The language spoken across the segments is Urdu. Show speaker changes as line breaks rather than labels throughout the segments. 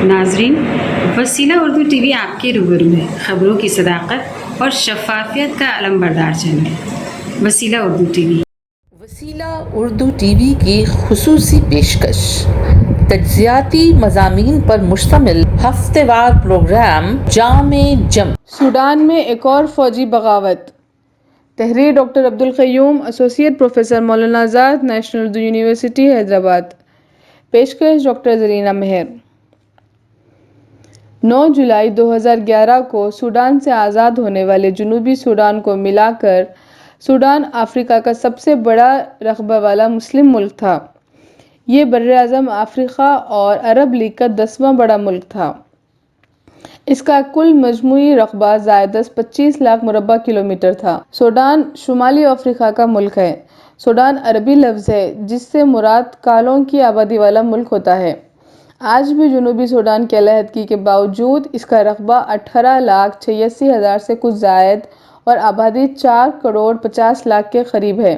ناظرین، وسیلہ اردو ٹی وی آپ کے روبرو ہے، خبروں کی صداقت اور شفافیت کا علم بردار چینل وسیلہ اردو ٹی وی۔
وسیلہ اردو ٹی وی کی خصوصی پیشکش، تجزیاتی مضامین پر مشتمل ہفتہ وار پروگرام جام جم۔
سوڈان میں ایک اور فوجی بغاوت۔ تحریر ڈاکٹر عبدالقیوم، ایسوسی at professor, Maulana Azad national Urdu university Hyderabad. پیشکش ڈاکٹر زرینہ مہر۔ 9 جولائی 2011 کو سوڈان سے آزاد ہونے والے جنوبی سوڈان کو ملا کر سوڈان افریقہ کا سب سے بڑا رقبہ والا مسلم ملک تھا۔ یہ براعظم افریقہ اور عرب لیگ کا 10واں بڑا ملک تھا۔ اس کا کل مجموعی رقبہ زائد از 25 لاکھ مربع کلومیٹر تھا۔ سوڈان شمالی افریقہ کا ملک ہے۔ سوڈان عربی لفظ ہے جس سے مراد کالوں کی آبادی والا ملک ہوتا ہے۔ آج بھی جنوبی سوڈان کی علیحدگی کے باوجود اس کا رقبہ 18,86,000 سے کچھ زائد اور آبادی 4,50,00,000 کے قریب ہے۔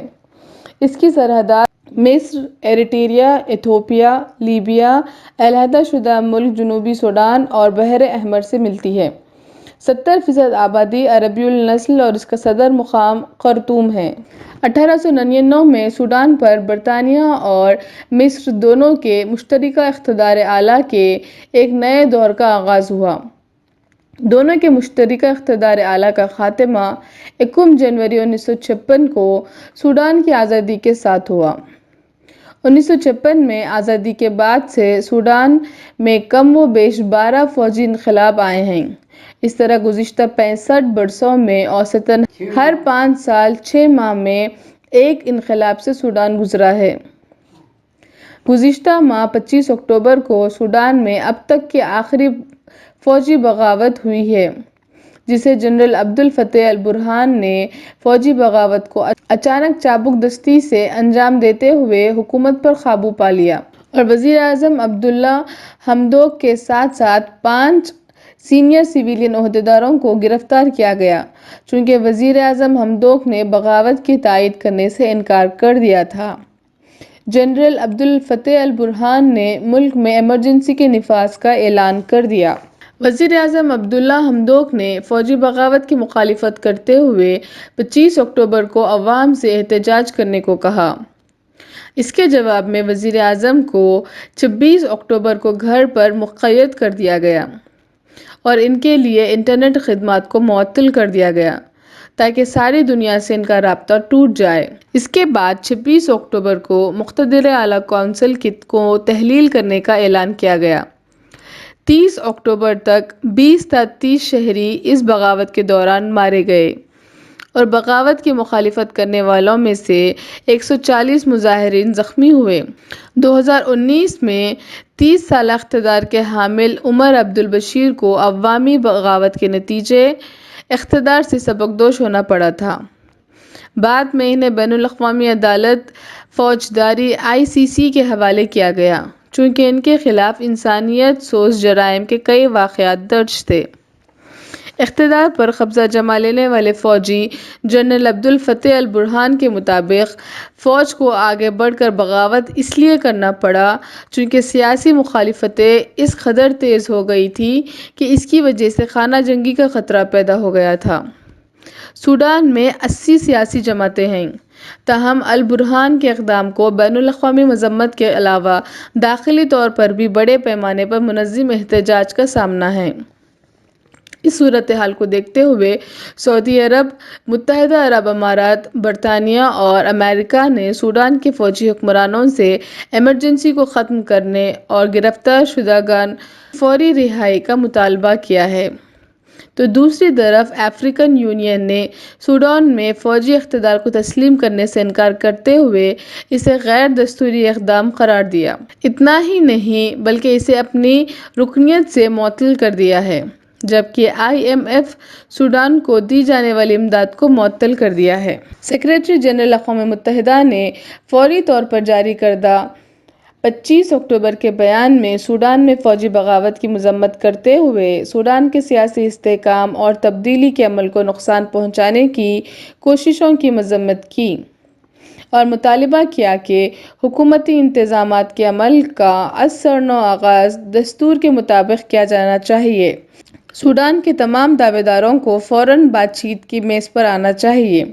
اس کی سرحدات مصر، ایریٹریا، ایتھوپیا، لیبیا، علیحدہ شدہ ملک جنوبی سوڈان اور بحر احمر سے ملتی ہے۔ 70% آبادی عربی النسل اور اس کا صدر مقام خرطوم ہے۔ 1899 میں سوڈان پر برطانیہ اور مصر دونوں کے مشترکہ اقتدار اعلیٰ کے ایک نئے دور کا آغاز ہوا۔ دونوں کے مشترکہ اقتدار اعلیٰ کا خاتمہ 1 جنوری 1956 کو سوڈان کی آزادی کے ساتھ ہوا۔ 1956 میں آزادی کے بعد سے سوڈان میں کم و بیش 12 فوجی انقلاب آئے ہیں۔ اس طرح گزشتہ 65 برسوں میں اوسطاً ہر 5 سال 6 ماہ میں ایک انقلاب سے سوڈان گزرا ہے۔ گزشتہ ماہ 25 اکتوبر کو سوڈان میں اب تک کی آخری فوجی بغاوت ہوئی ہے، جسے جنرل عبدالفتاح البرہان نے فوجی بغاوت کو اچانک چابک دستی سے انجام دیتے ہوئے حکومت پر قابو پا لیا اور وزیر اعظم عبداللہ حمدوک کے ساتھ ساتھ 5 سینئر سویلین عہدیداروں کو گرفتار کیا گیا، چونکہ وزیر اعظم حمدوک نے بغاوت کی تائید کرنے سے انکار کر دیا تھا۔ جنرل عبدالفتاح البرہان نے ملک میں ایمرجنسی کے نفاذ کا اعلان کر دیا۔ وزیر اعظم عبداللہ حمدوک نے فوجی بغاوت کی مخالفت کرتے ہوئے 25 اکتوبر کو عوام سے احتجاج کرنے کو کہا۔ اس کے جواب میں وزیر اعظم کو 26 اکتوبر کو گھر پر مقید کر دیا گیا اور ان کے لیے انٹرنیٹ خدمات کو معطل کر دیا گیا تاکہ ساری دنیا سے ان کا رابطہ ٹوٹ جائے۔ اس کے بعد 26 اکتوبر کو مقتدر اعلیٰ کونسل کو تحلیل کرنے کا اعلان کیا گیا۔ 30 اکتوبر تک 20 تا 30 شہری اس بغاوت کے دوران مارے گئے اور بغاوت کی مخالفت کرنے والوں میں سے 140 مظاہرین زخمی ہوئے۔ 2019 میں 30 سالہ اقتدار کے حامل عمر عبدالبشیر کو عوامی بغاوت کے نتیجے اقتدار سے سبکدوش ہونا پڑا تھا۔ بعد میں انہیں بین الاقوامی عدالت فوجداری ICC کے حوالے کیا گیا، چونکہ ان کے خلاف انسانیت سوز جرائم کے کئی واقعات درج تھے۔ اقتدار پر قبضہ جما لینے والے فوجی جنرل عبدالفتاح البرہان کے مطابق فوج کو آگے بڑھ کر بغاوت اس لیے کرنا پڑا چونکہ سیاسی مخالفتیں اس قدر تیز ہو گئی تھیں کہ اس کی وجہ سے خانہ جنگی کا خطرہ پیدا ہو گیا تھا۔ سوڈان میں 80 سیاسی جماعتیں ہیں، تاہم البرہان کے اقدام کو بین الاقوامی مذمت کے علاوہ داخلی طور پر بھی بڑے پیمانے پر منظم احتجاج کا سامنا ہے۔ اس صورتحال کو دیکھتے ہوئے سعودی عرب، متحدہ عرب امارات، برطانیہ اور امریکہ نے سوڈان کے فوجی حکمرانوں سے ایمرجنسی کو ختم کرنے اور گرفتار شدگان فوری رہائی کا مطالبہ کیا ہے، تو دوسری طرف افریقن یونین نے سوڈان میں فوجی اقتدار کو تسلیم کرنے سے انکار کرتے ہوئے اسے غیر دستوری اقدام قرار دیا۔ اتنا ہی نہیں بلکہ اسے اپنی رکنیت سے معطل کر دیا ہے، جبکہ IMF سوڈان کو دی جانے والی امداد کو معطل کر دیا ہے۔ سیکریٹری جنرل اقوام متحدہ نے فوری طور پر جاری کردہ 25 اکتوبر کے بیان میں سوڈان میں فوجی بغاوت کی مذمت کرتے ہوئے سوڈان کے سیاسی استحکام اور تبدیلی کے عمل کو نقصان پہنچانے کی کوششوں کی مذمت کی۔ اور مطالبہ کیا کہ حکومتی انتظامات کے عمل کا از سر نو آغاز دستور کے مطابق کیا جانا چاہیے۔ سوڈان کے تمام دعوے داروں کو فوراً بات چیت کی میز پر آنا چاہیے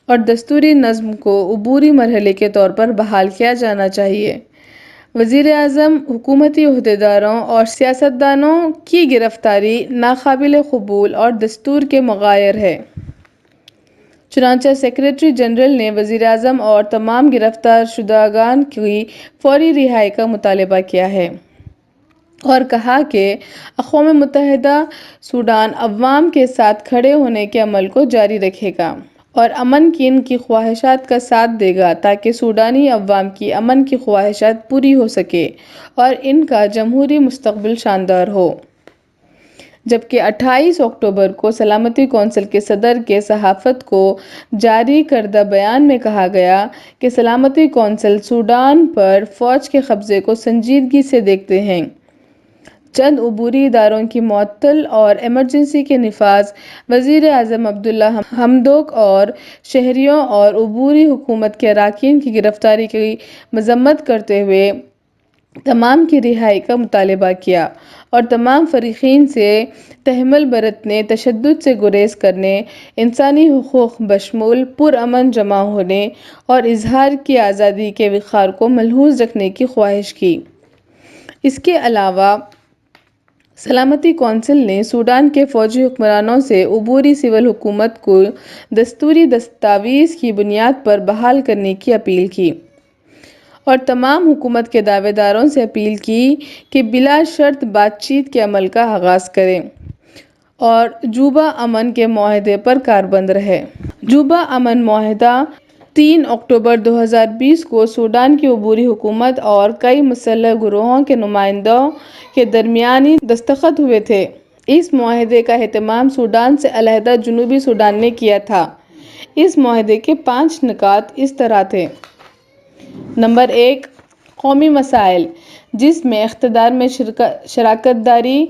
اور دستوری نظم کو عبوری مرحلے کے طور پر بحال کیا جانا چاہیے۔ وزیر اعظم حکومتی عہدیداروں اور سیاستدانوں کی گرفتاری ناقابل قبول اور دستور کے مغایر ہے۔ چنانچہ سیکریٹری جنرل نے وزیر اعظم اور تمام گرفتار شدگان کی فوری رہائی کا مطالبہ کیا ہے اور کہا کہ اقوام متحدہ سوڈان عوام کے ساتھ کھڑے ہونے کے عمل کو جاری رکھے گا اور امن کی ان کی خواہشات کا ساتھ دے گا تاکہ سوڈانی عوام کی امن کی خواہشات پوری ہو سکے اور ان کا جمہوری مستقبل شاندار ہو۔ جبکہ 28 اکتوبر کو سلامتی کونسل کے صدر کے صحافت کو جاری کردہ بیان میں کہا گیا کہ سلامتی کونسل سوڈان پر فوج کے قبضے کو سنجیدگی سے دیکھتے ہیں۔ چند عبوری اداروں کی معطل اور ایمرجنسی کے نفاذ، وزیر اعظم عبداللہ حمدوک اور شہریوں اور عبوری حکومت کے اراکین کی گرفتاری کی مذمت کرتے ہوئے تمام کی رہائی کا مطالبہ کیا اور تمام فریقین سے تحمل برتنے، تشدد سے گریز کرنے، انسانی حقوق بشمول پرامن جمع ہونے اور اظہار کی آزادی کے وقار کو ملحوظ رکھنے کی خواہش کی۔ اس کے علاوہ سلامتی کونسل نے سوڈان کے فوجی حکمرانوں سے عبوری سول حکومت کو دستوری دستاویز کی بنیاد پر بحال کرنے کی اپیل کی اور تمام حکومت کے دعوے داروں سے اپیل کی کہ بلا شرط بات چیت کے عمل کا آغاز کریں اور جوبا امن کے معاہدے پر کاربند رہے۔ جوبا امن معاہدہ 3 اکتوبر 2020 کو سوڈان کی عبوری حکومت اور کئی مسلح گروہوں کے نمائندوں کے درمیان دستخط ہوئے تھے۔ اس معاہدے کا اہتمام سوڈان سے علیحدہ جنوبی سوڈان نے کیا تھا۔ اس معاہدے کے 5 نکات اس طرح تھے۔ نمبر 1، قومی مسائل، جس میں اقتدار میں شراکت داری،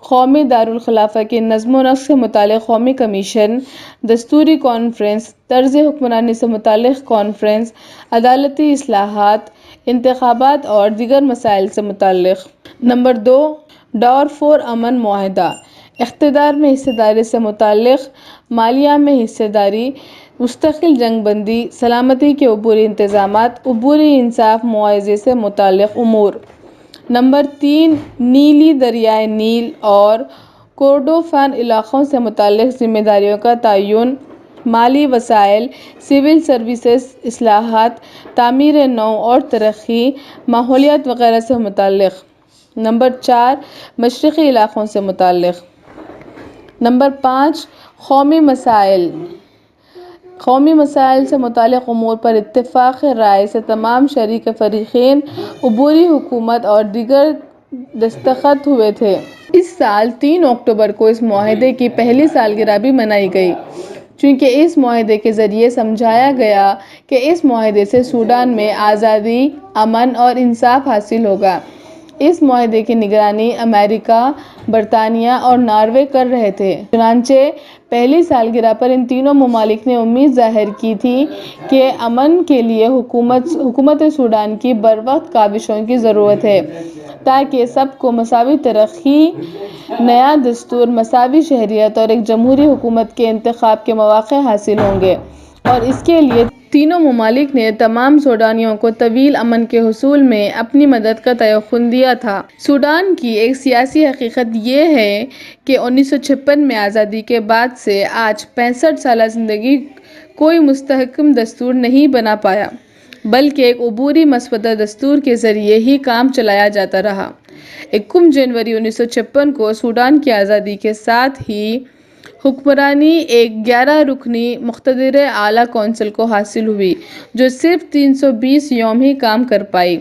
قومی دارالخلافہ کے نظم و نسق سے متعلق قومی کمیشن، دستوری کانفرنس، طرز حکمرانی سے متعلق کانفرنس، عدالتی اصلاحات، انتخابات اور دیگر مسائل سے متعلق۔ نمبر 2، ڈارفور امن معاہدہ، اقتدار میں حصہ داری سے متعلق، مالیہ میں حصہ داری، مستقل جنگ بندی، سلامتی کے عبوری انتظامات، عبوری انصاف معاہدے سے متعلق امور۔ نمبر 3، نیلی دریائے نیل اور کوردوفان علاقوں سے متعلق ذمہ داریوں کا تعین، مالی وسائل، سول سروسز، اصلاحات، تعمیر نو اور ترقی، ماحولیات وغیرہ سے متعلق۔ نمبر 4، مشرقی علاقوں سے متعلق۔ نمبر 5، قومی مسائل۔ قومی مسائل سے متعلق امور پر اتفاق رائے سے تمام شریک فریقین، عبوری حکومت اور دیگر دستخط ہوئے تھے۔ اس سال 3 اکتوبر کو اس معاہدے کی پہلی سالگرہ بھی منائی گئی، چونکہ اس معاہدے کے ذریعے سمجھایا گیا کہ اس معاہدے سے سوڈان میں آزادی، امن اور انصاف حاصل ہوگا۔ اس معاہدے کی نگرانی امریکہ، برطانیہ اور ناروے کر رہے تھے۔ چنانچہ پہلی سالگرہ پر ان تینوں ممالک نے امید ظاہر کی تھی کہ امن کے لیے حکومت سوڈان کی بروقت کاوشوں کی ضرورت ہے تاکہ سب کو مساوی ترقی، نیا دستور، مساوی شہریت اور ایک جمہوری حکومت کے انتخاب کے مواقع حاصل ہوں گے، اور اس کے لیے تینوں ممالک نے تمام سوڈانیوں کو طویل امن کے حصول میں اپنی مدد کا تیقن دیا تھا۔ سوڈان کی ایک سیاسی حقیقت یہ ہے کہ 1956 میں آزادی کے بعد سے آج 65 سالہ زندگی کوئی مستحکم دستور نہیں بنا پایا، بلکہ ایک عبوری مسودہ دستور کے ذریعے ہی کام چلایا جاتا رہا۔ 1 جنوری 1956 کو سوڈان کی آزادی کے ساتھ ہی حکمرانی ایک 11 رکنی مقتدر اعلیٰ کونسل کو حاصل ہوئی جو صرف 320 یوم ہی کام کر پائی،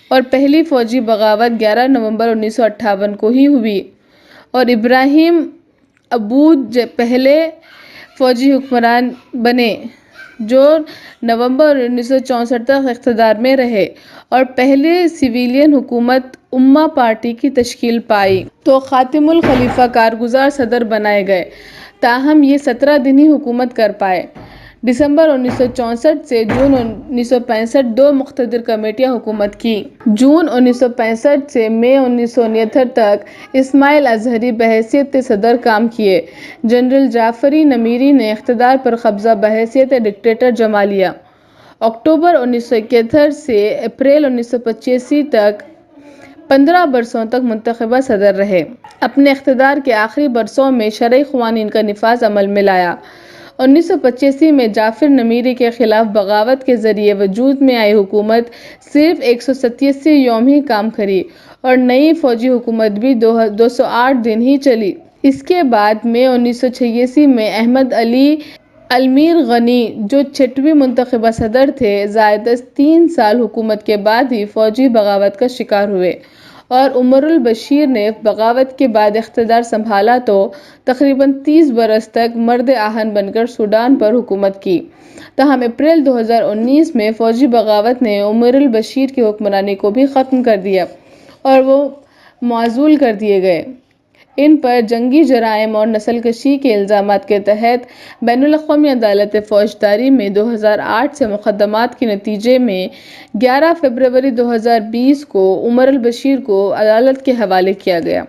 اور پہلی فوجی بغاوت 11 نومبر 1958 کو ہی ہوئی اور ابراہیم عبود پہلے فوجی حکمران بنے جو نومبر 1964 تک اقتدار میں رہے اور پہلے سویلین حکومت امہ پارٹی کی تشکیل پائی تو خاتم الخلیفہ کارگزار صدر بنائے گئے، تاہم یہ 17 دن ہی حکومت کر پائے۔ دسمبر 1964 سے جون 1965 دو مقتدر کمیٹیاں حکومت کی۔ جون 1965 سے مئی 1969 تک اسماعیل اظہری بحیثیت صدر کام کیے۔ جنرل جعفری نمیری نے اقتدار پر قبضہ بحیثیت ڈکٹیٹر جما لیا۔ اکتوبر 1971 سے اپریل 1985 تک 15 برسوں تک منتخبہ صدر رہے۔ اپنے اقتدار کے آخری برسوں میں شرعی قوانین کا نفاذ عمل میں لایا۔ 1985 میں جعفر نمیری کے خلاف بغاوت کے ذریعے وجود میں آئی حکومت صرف 187 یوم ہی کام کری اور نئی فوجی حکومت بھی 208 دن ہی چلی۔ اس کے بعد مئی 1986 میں احمد علی المیر غنی جو 6ویں منتخبہ صدر تھے زائد از 3 سال حکومت کے بعد ہی فوجی بغاوت کا شکار ہوئے اور عمر البشیر نے بغاوت کے بعد اقتدار سنبھالا تو تقریباً 30 برس تک مرد آہن بن کر سوڈان پر حکومت کی۔ تاہم اپریل 2019 میں فوجی بغاوت نے عمر البشیر کی حکمرانی کو بھی ختم کر دیا اور وہ معزول کر دیے گئے۔ ان پر جنگی جرائم اور نسل کشی کے الزامات کے تحت بین الاقوامی عدالت فوجداری میں 2008 سے مقدمات کے نتیجے میں 11 فروری 2020 کو عمر البشیر کو عدالت کے حوالے کیا گیا۔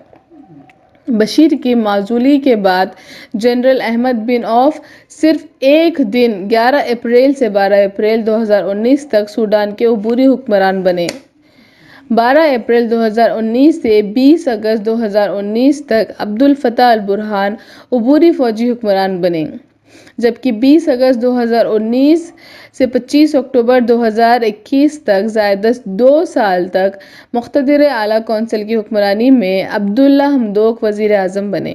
بشیر کی معزولی کے بعد جنرل احمد بن عوف صرف ایک دن 11 اپریل سے 12 اپریل 2019 تک سوڈان کے عبوری حکمران بنے۔ 12 اپریل 2019 سے 20 اگست 2019 تک عبدالفتاح البرہان عبوری فوجی حکمران بنے، جبکہ 20 اگست 2019 سے 25 اکتوبر 2021 تک زائد از 2 سال تک مقتدر اعلیٰ کونسل کی حکمرانی میں عبداللہ حمدوک وزیر اعظم بنے۔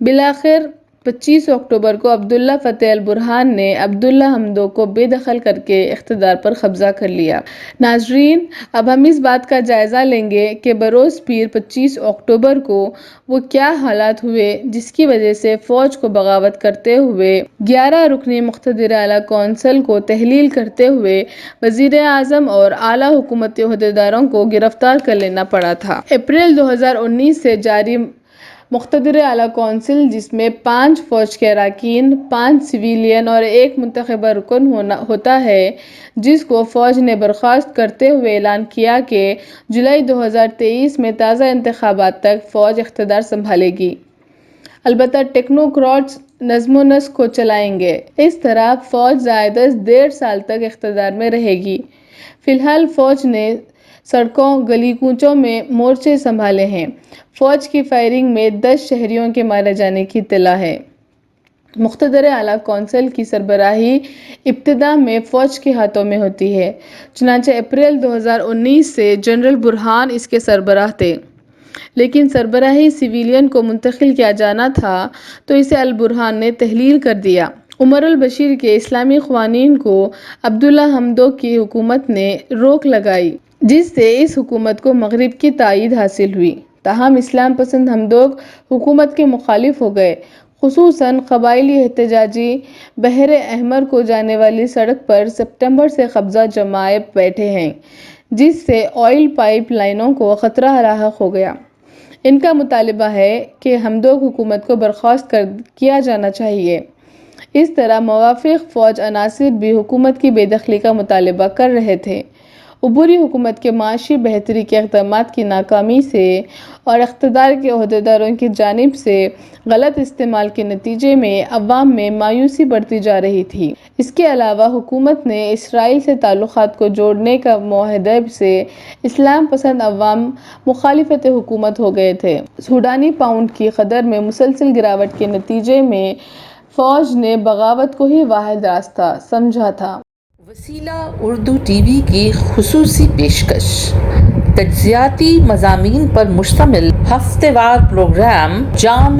بالآخر 25 اکتوبر کو عبداللہ فتح البرہان نے عبداللہ حمدوک کو بے دخل کر کے اقتدار پر قبضہ کر لیا۔ ناظرین، اب ہم اس بات کا جائزہ لیں گے کہ بروز پیر 25 اکتوبر کو وہ کیا حالات ہوئے جس کی وجہ سے فوج کو بغاوت کرتے ہوئے 11 رکنی مقتدر اعلیٰ کونسل کو تحلیل کرتے ہوئے وزیر اعظم اور اعلیٰ حکومتی عہدیداروں کو گرفتار کر لینا پڑا تھا۔ اپریل 2019 سے جاری مقتدر اعلیٰ کونسل جس میں 5 فوج کے اراکین، 5 سویلین اور 1 منتخبہ رکن ہوتا ہے، جس کو فوج نے برخاست کرتے ہوئے اعلان کیا کہ جولائی 2023 میں تازہ انتخابات تک فوج اقتدار سنبھالے گی۔ البتہ ٹیکنوکریٹس نظم و نسق کو چلائیں گے۔ اس طرح فوج زائد از 1.5 سال تک اقتدار میں رہے گی۔ فی الحال فوج نے سڑکوں، گلی کوچوں میں مورچے سنبھالے ہیں۔ فوج کی فائرنگ میں 10 شہریوں کے مارے جانے کی اطلاع ہے۔ مقتدر اعلیٰ کونسل کی سربراہی ابتدا میں فوج کے ہاتھوں میں ہوتی ہے، چنانچہ اپریل 2019 سے جنرل برہان اس کے سربراہ تھے، لیکن سربراہی سویلین کو منتقل کیا جانا تھا تو اسے البرہان نے تحلیل کر دیا۔ عمر البشیر کے اسلامی قوانین کو عبداللہ حمدوک کی حکومت نے روک لگائی، جس سے اس حکومت کو مغرب کی تائید حاصل ہوئی۔ تاہم اسلام پسند حمدوک حکومت کے مخالف ہو گئے، خصوصاً قبائلی احتجاجی بحر احمر کو جانے والی سڑک پر ستمبر سے قبضہ جمائے بیٹھے ہیں، جس سے آئل پائپ لائنوں کو خطرہ لاحق ہو گیا۔ ان کا مطالبہ ہے کہ حمدوک حکومت کو برخاست کیا جانا چاہیے۔ اس طرح موافق فوج عناصر بھی حکومت کی بے دخلی کا مطالبہ کر رہے تھے۔ عبوری حکومت کے معاشی بہتری کے اقدامات کی ناکامی سے اور اقتدار کے عہدیداروں کی جانب سے غلط استعمال کے نتیجے میں عوام میں مایوسی بڑھتی جا رہی تھی۔ اس کے علاوہ حکومت نے اسرائیل سے تعلقات کو جوڑنے کا معاہدے سے اسلام پسند عوام مخالفت حکومت ہو گئے تھے۔ سوڈانی پاؤنڈ کی قدر میں مسلسل گراوٹ کے نتیجے میں فوج نے بغاوت کو ہی واحد راستہ سمجھا تھا۔
وسیلہ اردو ٹی وی کی خصوصی پیشکش، تجزیاتی مضامین پر مشتمل ہفتہ وار پروگرام جام